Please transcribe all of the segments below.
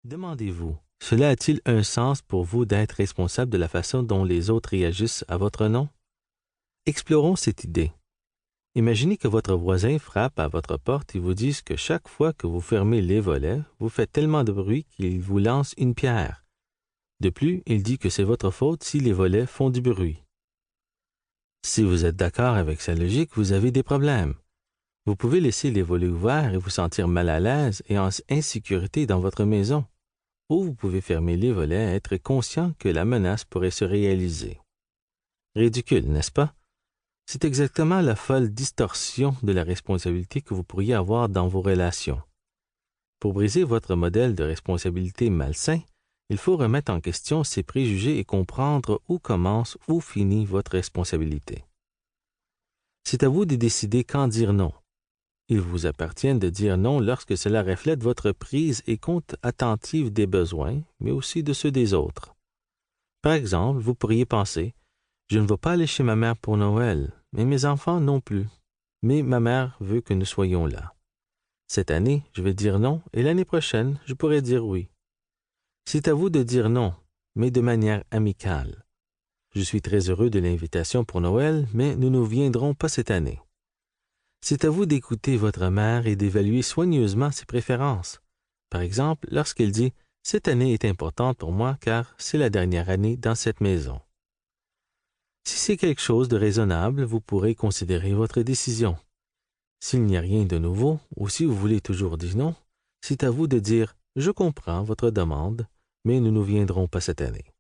Demandez-vous, cela a-t-il un sens pour vous d'être responsable de la façon dont les autres réagissent à votre nom? Explorons cette idée. Imaginez que votre voisin frappe à votre porte et vous dise que chaque fois que vous fermez les volets, vous faites tellement de bruit qu'il vous lance une pierre. De plus, il dit que c'est votre faute si les volets font du bruit. Si vous êtes d'accord avec sa logique, vous avez des problèmes. Vous pouvez laisser les volets ouverts et vous sentir mal à l'aise et en insécurité dans votre maison. Ou vous pouvez fermer les volets et être conscient que la menace pourrait se réaliser. Ridicule, n'est-ce pas? C'est exactement la folle distorsion de la responsabilité que vous pourriez avoir dans vos relations. Pour briser votre modèle de responsabilité malsain, il faut remettre en question ces préjugés et comprendre où commence ou finit votre responsabilité. C'est à vous de décider quand dire non. Il vous appartient de dire non lorsque cela reflète votre prise et compte attentive des besoins, mais aussi de ceux des autres. Par exemple, vous pourriez penser « Je ne vais pas aller chez ma mère pour Noël, mais mes enfants non plus. Mais ma mère veut que nous soyons là. Cette année, je vais dire non et l'année prochaine, je pourrai dire oui. » C'est à vous de dire non, mais de manière amicale. « Je suis très heureux de l'invitation pour Noël, mais nous ne viendrons pas cette année. » C'est à vous d'écouter votre mère et d'évaluer soigneusement ses préférences. Par exemple, lorsqu'elle dit « Cette année est importante pour moi car c'est la dernière année dans cette maison. » Si c'est quelque chose de raisonnable, vous pourrez considérer votre décision. S'il n'y a rien de nouveau, ou si vous voulez toujours dire non, c'est à vous de dire « Je comprends votre demande, mais nous ne viendrons pas cette année. »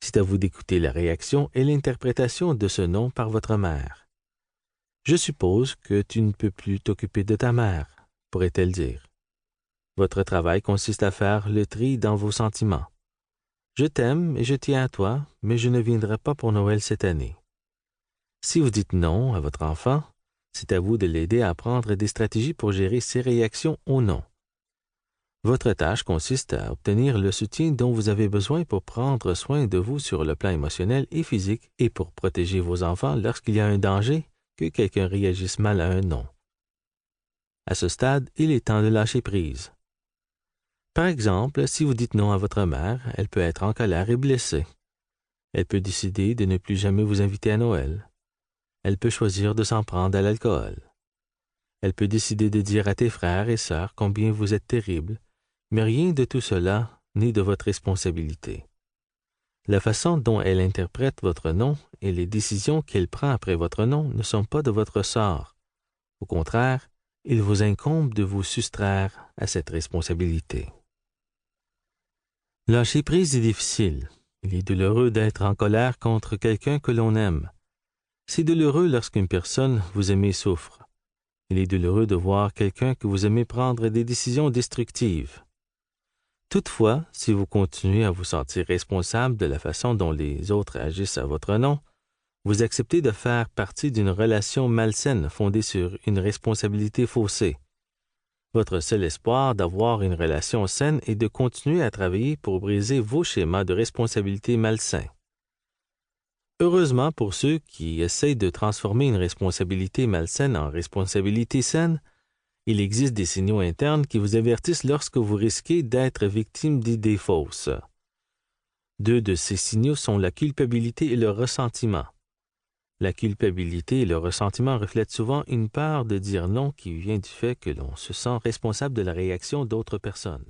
C'est à vous d'écouter la réaction et l'interprétation de ce non par votre mère. « Je suppose que tu ne peux plus t'occuper de ta mère, » pourrait-elle dire. Votre travail consiste à faire le tri dans vos sentiments. « Je t'aime et je tiens à toi, mais je ne viendrai pas pour Noël cette année. » Si vous dites non à votre enfant, c'est à vous de l'aider à apprendre des stratégies pour gérer ses réactions au non. Votre tâche consiste à obtenir le soutien dont vous avez besoin pour prendre soin de vous sur le plan émotionnel et physique et pour protéger vos enfants lorsqu'il y a un danger que quelqu'un réagisse mal à un non. À ce stade, il est temps de lâcher prise. Par exemple, si vous dites non à votre mère, elle peut être en colère et blessée. Elle peut décider de ne plus jamais vous inviter à Noël. Elle peut choisir de s'en prendre à l'alcool. Elle peut décider de dire à tes frères et sœurs combien vous êtes terribles, mais rien de tout cela n'est de votre responsabilité. La façon dont elle interprète votre non et les décisions qu'elle prend après votre non ne sont pas de votre sort. Au contraire, il vous incombe de vous soustraire à cette responsabilité. Lâcher prise est difficile. Il est douloureux d'être en colère contre quelqu'un que l'on aime. C'est douloureux lorsqu'une personne vous aimez souffre. Il est douloureux de voir quelqu'un que vous aimez prendre des décisions destructives. Toutefois, si vous continuez à vous sentir responsable de la façon dont les autres agissent à votre nom, vous acceptez de faire partie d'une relation malsaine fondée sur une responsabilité faussée. Votre seul espoir d'avoir une relation saine est de continuer à travailler pour briser vos schémas de responsabilité malsains. Heureusement pour ceux qui essayent de transformer une responsabilité malsaine en responsabilité saine, il existe des signaux internes qui vous avertissent lorsque vous risquez d'être victime d'idées fausses. Deux de ces signaux sont la culpabilité et le ressentiment. La culpabilité et le ressentiment reflètent souvent une peur de dire non qui vient du fait que l'on se sent responsable de la réaction d'autres personnes.